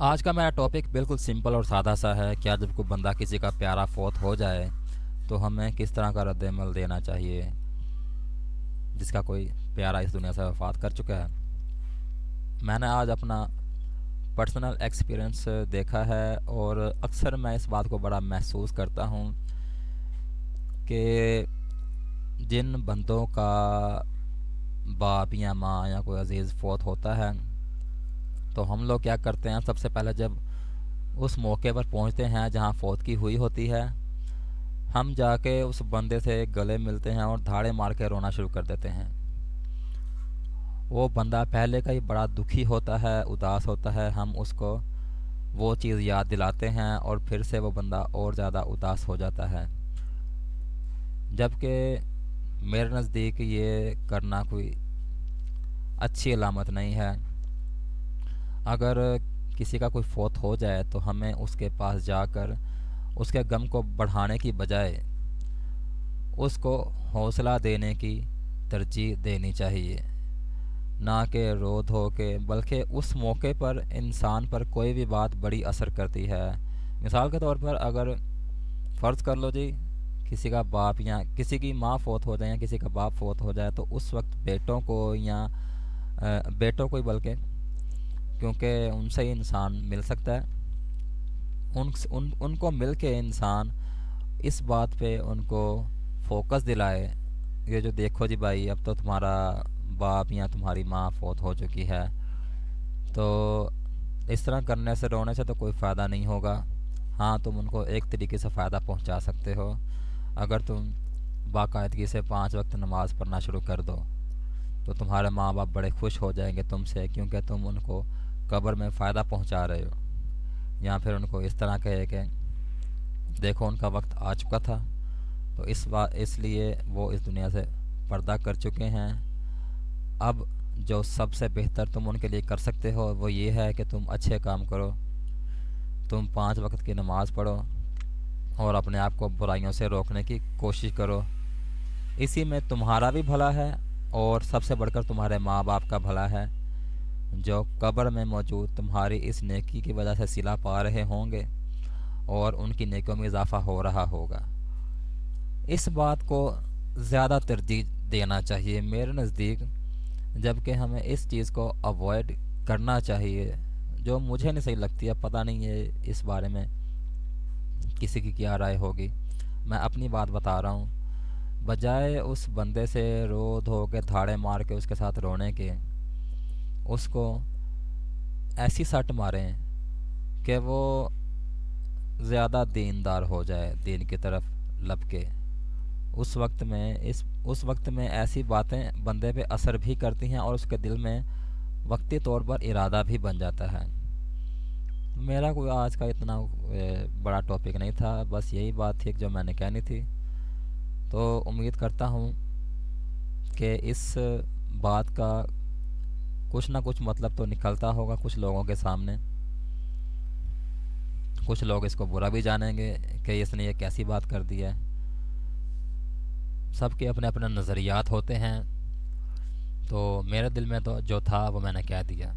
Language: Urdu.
آج کا میرا ٹاپک بالکل سمپل اور سادہ سا ہے. کیا جب کوئی بندہ کسی کا پیارا فوت ہو جائے تو ہمیں کس طرح کا رد عمل دینا چاہیے جس کا کوئی پیارا اس دنیا سے وفات کر چکا ہے. میں نے آج اپنا پرسنل ایکسپیرئنس دیکھا ہے اور اکثر میں اس بات کو بڑا محسوس کرتا ہوں کہ جن بندوں کا باپ یا ماں یا کوئی عزیز فوت ہوتا ہے تو ہم لوگ کیا کرتے ہیں. سب سے پہلے جب اس موقع پر پہنچتے ہیں جہاں فوت کی ہوئی ہوتی ہے, ہم جا کے اس بندے سے گلے ملتے ہیں اور دھاڑے مار کے رونا شروع کر دیتے ہیں. وہ بندہ پہلے کا ہی بڑا دکھی ہوتا ہے, اداس ہوتا ہے. ہم اس کو وہ چیز یاد دلاتے ہیں اور پھر سے وہ بندہ اور زیادہ اداس ہو جاتا ہے. جبکہ میرے نزدیک یہ کرنا کوئی اچھی علامت نہیں ہے. اگر کسی کا کوئی فوت ہو جائے تو ہمیں اس کے پاس جا کر اس کے غم کو بڑھانے کی بجائے اس کو حوصلہ دینے کی ترجیح دینی چاہیے, نہ کہ رو دھو کے. بلکہ اس موقع پر انسان پر کوئی بھی بات بڑی اثر کرتی ہے. مثال کے طور پر اگر فرض کر لو جی کسی کا باپ یا کسی کی ماں فوت ہو جائے یا کسی کا باپ فوت ہو جائے تو اس وقت بیٹوں کو یا بیٹوں کو ہی بلکہ, کیونکہ ان سے ہی انسان مل سکتا ہے, ان کو مل کے انسان اس بات پہ ان کو فوکس دلائے. یہ جو دیکھو جی بھائی اب تو تمہارا باپ یا تمہاری ماں فوت ہو چکی ہے, تو اس طرح کرنے سے رونے سے تو کوئی فائدہ نہیں ہوگا. ہاں تم ان کو ایک طریقے سے فائدہ پہنچا سکتے ہو اگر تم باقاعدگی سے 5 وقت نماز پڑھنا شروع کر دو تو تمہارے ماں باپ بڑے خوش ہو جائیں گے تم سے, کیونکہ تم ان کو قبر میں فائدہ پہنچا رہے ہو. یا پھر ان کو اس طرح کہے کہ دیکھو ان کا وقت آ چکا تھا تو اس لیے وہ اس دنیا سے پردہ کر چکے ہیں. اب جو سب سے بہتر تم ان کے لیے کر سکتے ہو وہ یہ ہے کہ تم اچھے کام کرو, تم 5 وقت کی نماز پڑھو اور اپنے آپ کو برائیوں سے روکنے کی کوشش کرو. اسی میں تمہارا بھی بھلا ہے اور سب سے بڑھ کر تمہارے ماں باپ کا بھلا ہے جو قبر میں موجود تمہاری اس نیکی کی وجہ سے صلہ پا رہے ہوں گے اور ان کی نیکیوں میں اضافہ ہو رہا ہوگا. اس بات کو زیادہ ترجیح دینا چاہیے میرے نزدیک, جبکہ ہمیں اس چیز کو اوائڈ کرنا چاہیے جو مجھے نہیں صحیح لگتی. اب پتہ نہیں ہے اس بارے میں کسی کی کیا رائے ہوگی. میں اپنی بات بتا رہا ہوں, بجائے اس بندے سے رو دھو کے دھاڑے مار کے اس کے ساتھ رونے کے, اس کو ایسی سٹ ماریں کہ وہ زیادہ دیندار ہو جائے, دین کی طرف لپ کے. اس وقت میں ایسی باتیں بندے پہ اثر بھی کرتی ہیں اور اس کے دل میں وقتی طور پر ارادہ بھی بن جاتا ہے. میرا کوئی آج کا اتنا بڑا ٹاپک نہیں تھا, بس یہی بات تھی جو میں نے کہنی تھی. تو امید کرتا ہوں کہ اس بات کا کچھ نہ کچھ مطلب تو نکلتا ہوگا کچھ لوگوں کے سامنے. کچھ لوگ اس کو برا بھی جانیں گے کہ اس نے یہ کیسی بات کر دی ہے. سب کے اپنے اپنے نظریات ہوتے ہیں, تو میرے دل میں تو جو تھا وہ میں نے کہہ دیا.